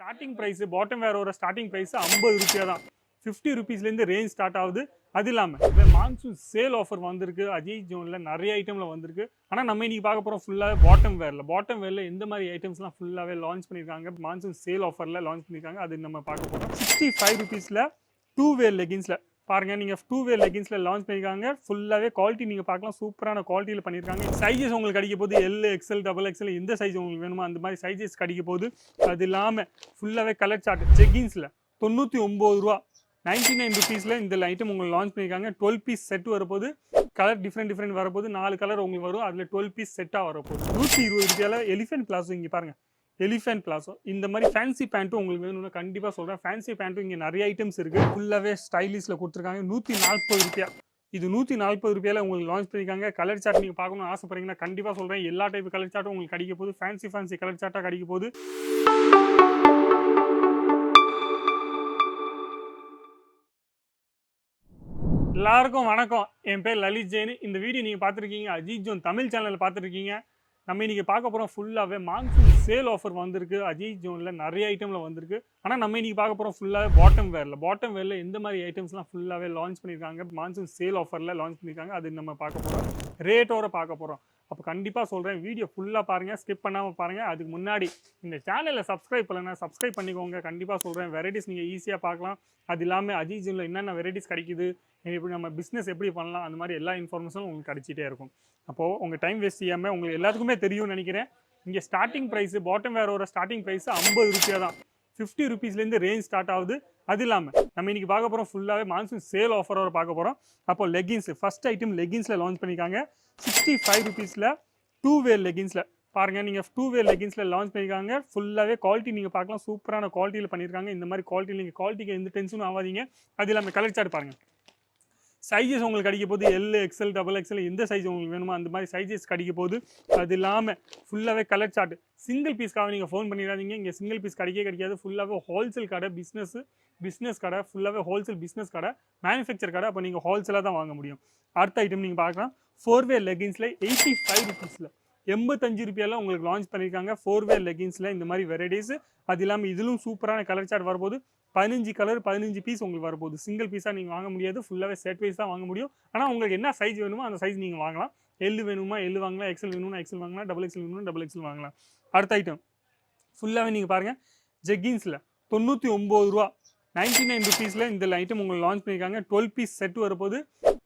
Starting price bottom வேரோட starting price 50 ரூபாய் தான். 50 ருபீஸ்லேருந்து ரேஞ்ச் ஸ்டார்ட் ஆகுது. அது இல்லாமல் இப்போ மான்சூன் சேல் ஆஃபர் வந்திருக்கு. அஜித் ஜோனில் நிறைய ஐட்டமில் வந்திருக்கு. ஆனால் நம்ம இன்னைக்கு பார்க்க போகிறோம் ஃபுல்லாகவே பாட்டம் வேரில் எந்த மாதிரி ஐட்டம்ஸ்லாம் ஃபுல்லாகவே லான்ச் பண்ணியிருக்காங்க, மான்சூன் சேல் ஆஃபரில் லான்ச் பண்ணியிருக்காங்க, அது நம்ம பார்க்க போகிறோம். 65 ருபீஸில் 2 வேர் லெகின்ஸில் பாருங்கள். நீங்கள் 2 வேர் லெகின்ஸில் லான்ச் பண்ணியிருக்காங்க. ஃபுல்லாகவே குவாலிட்டி நீங்கள் பார்க்கலாம், சூப்பரான குவாலிட்டியில் பண்ணியிருக்காங்க. சைஸஸ் உங்களுக்கு கிடைக்க போது எல், எக்ஸ்எல், டபுள் எக்ஸ்எல் எந்த சைஸ் உங்களுக்கு வேணுமோ அந்த மாதிரி சைஸஸ் கிடைக்க போது. அது இல்லாமல் ஃபுல்லாகவே கலர் சார்ட் ஜெகின்ஸில் 99 ரூபா 99 ருபீஸில் இந்த ஐட்டம் உங்களுக்கு லான்ச் பண்ணியிருக்காங்க. 12 பீஸ் செட் வரப்போது. கலர் டிஃப்ரெண்ட் வரப்போது. 4 கலர் உங்களுக்கு வரும். அதில் 12 பீஸ் செட்டாக வரப்போகுது. 120 ரூபாயில் எலிஃபென்ட் பிளாஸோ இங்கே பாருங்கள். எலிஃபென்ட் பிளாஸோ இந்த மாதிரி ஃபேன்சி பேண்ட்டும் உங்களுக்கு வேணும்னு கண்டிப்பாக சொல்கிறேன். ஃபேன்சி பேண்ட்டும் இங்கே நிறைய ஐட்டம்ஸ் இருக்குது. ஃபுல்லாகவே ஸ்டைலிஷில் கொடுத்துருக்காங்க. 140 ரூபாய். இது 140 ரூபாயில் உங்களுக்கு லான்ச் பண்ணியிருக்காங்க. கலர் சார்ட் நீங்கள் பார்க்கணும்னு ஆசைப்படுறீங்கன்னா கண்டிப்பாக சொல்கிறேன். எல்லா டைப் கலர் சார்ட்டும் உங்களுக்கு கிடைக்க போகுது. ஃபேன்சி கலர் சார்ட்டாக கிடைக்க போகுது. எல்லாருக்கும் வணக்கம். என் பேர் லலித் ஜெயின். இந்த வீடியோ நீங்கள் பார்த்துருக்கீங்க அஜித் ஜோன் தமிழ் சேனலில் பார்த்துருக்கீங்க. நம்ம இன்றைக்கி பார்க்க போகிறோம் ஃபுல்லாகவே மான்சூன் சேல் ஆஃபர் வந்திருக்கு. அஜித் ஜோனில் நிறைய ஐட்டமில் வந்திருக்கு. ஆனால் நம்ம இன்றைக்கி பார்க்க போகிறோம் ஃபுல்லாகவே பாட்டம் வேரில் எந்த மாதிரி ஐட்டம்ஸ்லாம் ஃபுல்லாகவே லான்ச் பண்ணியிருக்காங்க, மான்சூன் சேல் ஆஃபரில் லான்ச் பண்ணியிருக்காங்க, அது நம்ம பார்க்க போகிறோம். ரேட்டோடு பார்க்க போகிறோம். அப்போ கண்டிப்பாக சொல்கிறேன், வீடியோ ஃபுல்லாக பாருங்கள், ஸ்கிப் பண்ணாமல் பாருங்கள். அதுக்கு முன்னாடி இந்த சேனலில் சப்ஸ்கிரைப் பண்ணலைன்னா சப்ஸ்கிரைப் பண்ணிக்கோங்க. கண்டிப்பாக சொல்கிறேன், வெரைட்டிஸ் நீங்கள் ஈஸியாக பார்க்கலாம். அது இல்லாமல் அஜித் ஜோனில் என்னென்ன வெரைட்டிஸ் கிடைக்குது, எப்படி நம்ம பிஸ்னஸ் எப்படி பண்ணலாம், அந்த மாதிரி எல்லா இன்ஃபர்மேஷனும் உங்களுக்கு கிடைச்சிட்டே இருக்கும். அப்போது உங்கள் டைம் வேஸ்ட் செய்யாமல், உங்களுக்கு எல்லாத்துக்குமே தெரியும்னு நினைக்கிறேன். இங்கே ஸ்டார்டிங் ப்ரைஸ் பாட்டம் வேரோட ஸ்டார்டிங் ப்ரைஸ் 50 ரூபாய் தான். 50 ருபீஸ்லேருந்து ரேஞ்ச் ஸ்டார்ட் ஆகுது. அது இல்லாமல் நம்ம இன்றைக்கி பார்க்க போகிறோம் ஃபுல்லாகவே மான்சூன் சேல் ஆஃபரோட பார்க்க போகிறோம். அப்போ லெகின்ஸ் ஃபஸ்ட் ஐட்டம் லெகின்ஸில் லான்ச் பண்ணியிருக்காங்க. 65 ருபீஸில் 2 வேர் லெகின்ஸில் பாருங்கள். நீங்கள் 2 வேர் லெகின்ஸில் லான்ச் பண்ணியிருக்காங்க. ஃபுல்லாகவே குவாலிட்டி நீங்கள் பார்க்கலாம், சூப்பரான குவாலிட்டியில் பண்ணியிருக்காங்க. இந்த மாதிரி குவாலிட்டியில் நீங்கள் குவாலிட்டிக்கு எந்த டென்ஷனும் ஆகாதீங்க. அது இல்லாமல் கலர் சார்ட் பாருங்கள். சைஸஸ் உங்களுக்கு கிடைக்க போது எல், எக்ஸ்எல், டபுள் எக்ஸ்எல் எந்த சைஸ் உங்களுக்கு வேணுமோ அந்த மாதிரி சைஸஸ் கிடைக்க போகுது. அது இல்லாமல் ஃபுல்லாகவே கலர் சார்ட். சிங்கிள் பீஸ்க்காக நீங்கள் ஃபோன் பண்ணிடாதீங்க. இங்கே சிங்கிள் பீஸ் கிடைக்காது. ஃபுல்லாகவே ஹோல்சேல் கடை, பிஸ்னஸ் கடை, ஃபுல்லாகவே ஹோல்சேல் பிஸ்னஸ் கடை, மேனுஃபேக்சர் கடை. அப்போ நீங்கள் ஹோல்சேலாக தான் வாங்க முடியும். அடுத்த ஐட்டம் நீங்கள் பார்க்கலாம். 4 வேர் லெகின்ஸில் 85 ருபீஸில் 85 ரூபாயில் உங்களுக்கு லான்ச் பண்ணியிருக்காங்க. 4 வேர் லெகின்ஸில் இந்த மாதிரி வெரைட்டிஸ். அது இல்லாமல் இதிலும் சூப்பரான கலர் சார்ட் வரும்போது 15 கலர் 15 பீஸ் உங்களுக்கு வரப்போகுது. சிங்கிள் பீஸாக நீங்கள் வாங்க முடியாது. ஃபுல்லாகவே செட் வைஸ் தான் வாங்க முடியும். ஆனால் உங்களுக்கு என்ன சைஸ் வேணுமோ அந்த சைஸ் நீங்கள் வாங்கலாம். எல் வேணுமா எல் வாங்கலாம், எக்ஸ்எல் வேணும்னா எக்ஸ்எல் வாங்கலாம், டபுள் எக்ஸ்எல் வேணும்னா டபுள் எக்ஸ்எல் வாங்கலாம். அடுத்த ஐட்டம் ஃபுல்லாகவே நீங்கள் பாருங்கள். ஜெக்கின்ஸில் 99 ரூபா 99 ருபீஸில் இந்த ஐட்டம் உங்களுக்கு லான்ச் பண்ணியிருக்காங்க. 12 பீஸ் செட் வரப்போகுது.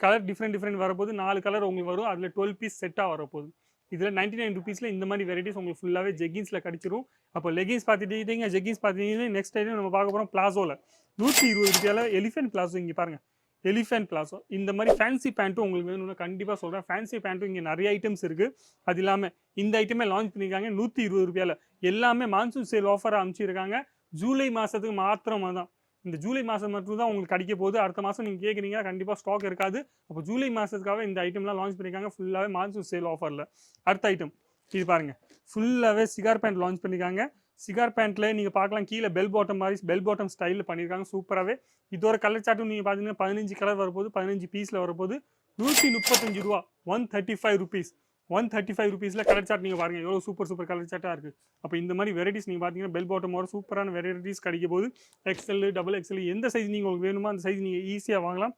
கலர் டிஃப்ரெண்ட் வரப்போகுது. 4 கலர் உங்களுக்கு வரும். அதில் 12 பீஸ் செட்டாக வரப்போகுது. இதில் 99 ருபீஸில் இந்த மாதிரி வெரைட்டிஸ் உங்களுக்கு ஃபுல்லாகவே ஜெக்கின்ஸில் கிடச்சிரும். அப்போ லெகின்ஸ் பார்த்துட்டீங்க, ஜெக்கின்ஸ் பார்த்துட்டீங்கன்னா நெக்ஸ்ட் ஐட்டம் நம்ம பார்க்க போகிறோம் பிளாசோவில் 120 ரூபாயில் எலிஃபென்ட் பிளாசோ. இங்கே பாருங்கள், எலிஃபென்ட் பிளாசோ. இந்த மாதிரி ஃபேன்சி பேண்ட்டும் உங்களுக்கு வேணும்னு கண்டிப்பாக சொல்கிறேன். ஃபேன்சி பேண்ட்டும் இங்கே நிறைய ஐட்டம்ஸ் இருக்குது. அது இல்லாமல் இந்த ஐட்டமே லான்ச் பண்ணியிருக்காங்க 120 ரூபாயில். எல்லாமே மான்சூன் சேல் ஆஃபராக அமைச்சிருக்காங்க. ஜூலை மாதத்துக்கு மாத்திரமாக தான். இந்த ஜூலை மாதம் மட்டும் தான் உங்களுக்கு கிடைக்க போகுது. அடுத்த மாதம் நீங்கள் கேட்குறீங்க, கண்டிப்பாக ஸ்டாக் இருக்காது. அப்போ ஜூலை மாதத்துக்காக இந்த ஐட்டம்லாம் லான்ச் பண்ணியிருக்காங்க ஃபுல்லாகவே மான்சூன் சேல் ஆஃபரில். அடுத்த ஐட்டம் இது பாருங்கள். ஃபுல்லாகவே சிகார் பேண்ட் லான்ச் பண்ணியிருக்காங்க. சிகார் பேண்ட்டில் நீங்கள் பார்க்கலாம், கீழே பெல் பாட்டம் மாதிரி பெல் பாட்டம் ஸ்டைலில் பண்ணியிருக்காங்க சூப்பராகவே. இதோட கலர் சார்ட்டும் நீங்கள் பார்த்தீங்கன்னா 15 கலர் வரப்போது. 15 பீஸில் வரப்போது. 135 ரூபா 135 ருபீஸ் 135 ருபீஸில் கலர் சார்ட் நீங்கள் பாருங்கள், எவ்வளோ சூப்பர் கலர் சார்ட்டாக இருக்குது. அப்போ இந்த மாதிரி வெரைட்டிஸ் நீங்கள் பார்த்தீங்கன்னா பெல் பாட்டமோட சூப்பரான வெரைட்டிஸ் கிடைக்க போது. எக்ஸ்எல், டபுள் எக்ஸ்எல் எந்த சைஸ் நீங்கள் உங்களுக்கு வேணுமோ அந்த சைஸ் நீங்கள் ஈஸியாக வாங்கலாம்.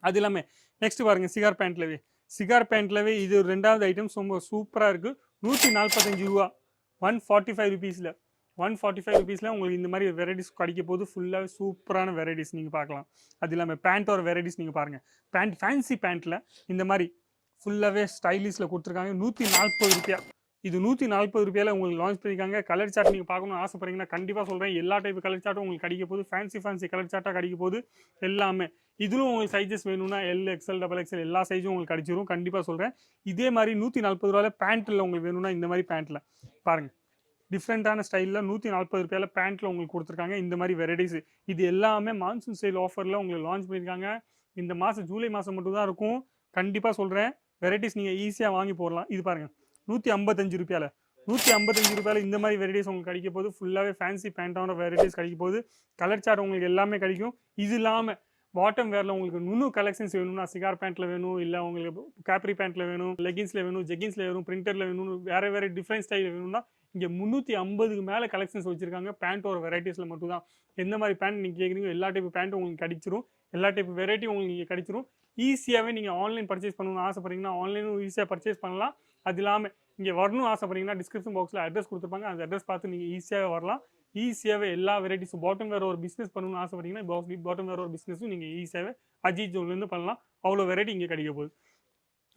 அது இல்லாமல் நெக்ஸ்ட் பாருங்கள், சிகார் பேண்ட்லவே இது ரெண்டாவது ஐட்டம் ரொம்ப சூப்பராக இருக்குது. 145 ரூபா 145 ருபீஸில் 145 ருபீஸில் உங்களுக்கு இந்த மாதிரி வெரைட்டிஸ் கிடைக்க போது. ஃபுல்லாக சூப்பரான வெரைட்டிஸ் நீங்கள் பார்க்கலாம். அது இல்லாமல் பேண்ட்டோட வெரைட்டிஸ் நீங்கள் பாருங்கள். பேண்ட் ஃபேன்சி பேண்ட்டில் இந்த மாதிரி ஃபுல்லாகவே ஸ்டைலிஷில் கொடுத்துருக்காங்க. 140 ரூபாய். இது 140 ரூபாயில் உங்களுக்கு லான்ச் பண்ணியிருக்காங்க. கலர் சார்ட் நீங்கள் பார்க்கணும்னு ஆசைப்படுறீங்கன்னா கண்டிப்பாக சொல்கிறேன், எல்லா டைப் கலர் சார்ட்டும் உங்களுக்கு கிடைக்க போகுது. ஃபேன்சி கலர் சார்ட்டாக கிடைக்க போகுது எல்லாமே. இதிலும் உங்களுக்கு சைஸஸ் வேணும்னா எல், எக்ஸ்எல், டபுள் எக்ஸ்எல் எல்லா சைஸும் உங்களுக்கு கிடைச்சிரும். கண்டிப்பாக சொல்கிறேன். இதே மாதிரி 140 ரூபாயில் பேண்ட்டில் உங்களுக்கு வேணும்னா இந்த மாதிரி பேண்ட்டில் பாருங்கள், டிஃப்ரெண்ட்டான ஸ்டைலில் 140 ரூபாயில் பேண்ட்டில் உங்களுக்கு கொடுத்துருக்காங்க. இந்த மாதிரி வெரைட்டிஸ் இது எல்லாமே மான்சூன் சேல் ஆஃபரில் உங்களுக்கு லான்ச் பண்ணியிருக்காங்க. இந்த மாதம் ஜூலை மாதம் மட்டும் தான் இருக்கும். கண்டிப்பாக சொல்கிறேன், வெரைட்டிஸ் நீங்கள் ஈஸியாக வாங்கி போடலாம். இது பாருங்கள், 155 ரூபாயில் 155 ரூபாயில் இந்த மாதிரி வெரைட்டிஸ் உங்களுக்கு கிடைக்க போது. ஃபுல்லாகவே ஃபேன்சி பேண்ட்டான வெரைட்டிஸ் கிடைக்க போது. கலர் சார்ட் உங்களுக்கு எல்லாமே கிடைக்கும். இது இல்லாமல் பாட்டம் வேரில் உங்களுக்கு இன்னும் கலெக்ஷன்ஸ் வேணும்னா சிகார் பேண்ட்டில் வேணும், இல்லை உங்களுக்கு கேப்ரி பேண்ட்டில் வேணும், லெகின்ஸில் வேணும், ஜெகின்ஸில் வேணும், பிரிண்டரில் வேணும், வேறு டிஃப்ரெண்ட் ஸ்டைல் வேணும்னா இங்கே 350க்கு மேலே கலெக்ஷன்ஸ் வச்சுருக்காங்க. பேண்ட்டோட வெரைட்டிஸில் மட்டும் தான். எந்த மாதிரி பேண்ட் நீங்கள் கேட்குறீங்க எல்லா டைப் பேண்ட்டும் உங்களுக்கு கிடைச்சிரும். எல்லா டைப் வெரைட்டி உங்களுக்கு இங்கே கிடைச்சிரும். ஈஸியாகவே நீங்கள் ஆன்லைன் பர்ச்சேஸ் பண்ணணும்னு ஆசைப்பட்றீங்கன்னா ஆன்லைனும் ஈஸியாக பர்ச்சேஸ் பண்ணலாம். அது இல்லாமல் இங்கே வரணும்னு ஆசைப்பட்றீங்கன்னா டிஸ்கிரிப்ஷன் பாக்ஸில் அட்ரஸ் கொடுத்துருப்பாங்க. அந்த அட்ரஸ் பார்த்து நீங்கள் ஈஸியாகவே வரலாம். ஈஸியாகவே எல்லா வெரைட்டிஸும் பாட்டம் வேறு ஒரு பிஸ்னஸ் பண்ணணும்னு ஆசைப்பட்டீங்கன்னா பாட்டம் வேறு ஒரு பிஸ்னஸும் நீங்கள் ஈஸியாகவே அஜித் ஜோன்லேருந்து பண்ணலாம். அவ்வளோ வெரைட்டி இங்கே கிடைக்க போகுது.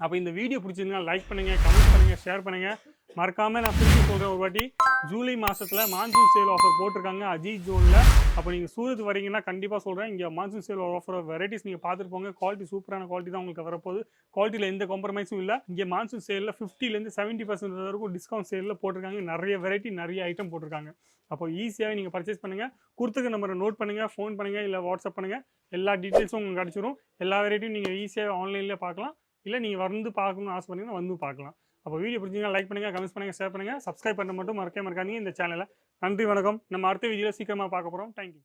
அப்போ இந்த வீடியோ பிடிச்சிருந்தா லைக் பண்ணுங்கள், கமெண்ட் பண்ணுங்கள், ஷேர் பண்ணுங்கள். மறக்காமல் நான் திருப்பி சொல்கிறேன் ஒரு வாட்டி, ஜூலை மாதத்தில் மான்சூன் சேல் ஆஃபர் போட்டிருக்காங்க அஜித் ஜோனில். அப்போ நீங்கள் சூரத் வரீங்கன்னா கண்டிப்பாக சொல்கிறேன், இங்கே மான்சூன் சேல் ஆஃபர் வெரைட்டிஸ் நீங்கள் பார்த்துட்டு போங்க. குவாலிட்டி சூப்பரான குவாலிட்டி தான் உங்களுக்கு வரப்போகுது. குவாலிட்டியில் எந்த காம்ப்ரமைஸும் இல்லை. இங்கே மான்சூன் சேலில் 50% 70% வரைக்கும் டிஸ்கவுண்ட் சேலில் போட்டிருக்காங்க. நிறைய வெரைட்டி நிறைய ஐட்டம் போட்டிருக்காங்க. அப்போ ஈஸியாகவே நீங்கள் பர்ச்சேஸ் பண்ணுங்கள். கொடுத்துருக்க நம்பரை நோட் பண்ணுங்கள், ஃபோன் பண்ணுங்கள், இல்லை வாட்ஸ்அப் பண்ணுங்கள். எல்லா டீட்டெயில்ஸும் உங்களுக்கு கிடச்சிரும். எல்லா வெரைட்டியும் நீங்கள் ஈஸியாக ஆன்லைன்லேயே பார்க்கலாம். இல்லை நீங்கள் வந்து பார்க்கணும்னு ஆசைப்பட்டீங்கன்னா வந்து பார்க்கலாம். அப்போ வீடியோ பிடிச்சிங்கன்னா லைக் பண்ணுங்கள், கமெண்ட்ஸ் பண்ணுங்கள், ஷேர் பண்ணுங்கள். சப்ஸ்கிரைப் பண்ண மட்டும் மறக்காதீங்க இந்த சேனலை. நன்றி, வணக்கம். நம்ம அடுத்த வீடியோவில் சீக்கிரமாக பார்க்க போகிறோம். தேங்க்யூ.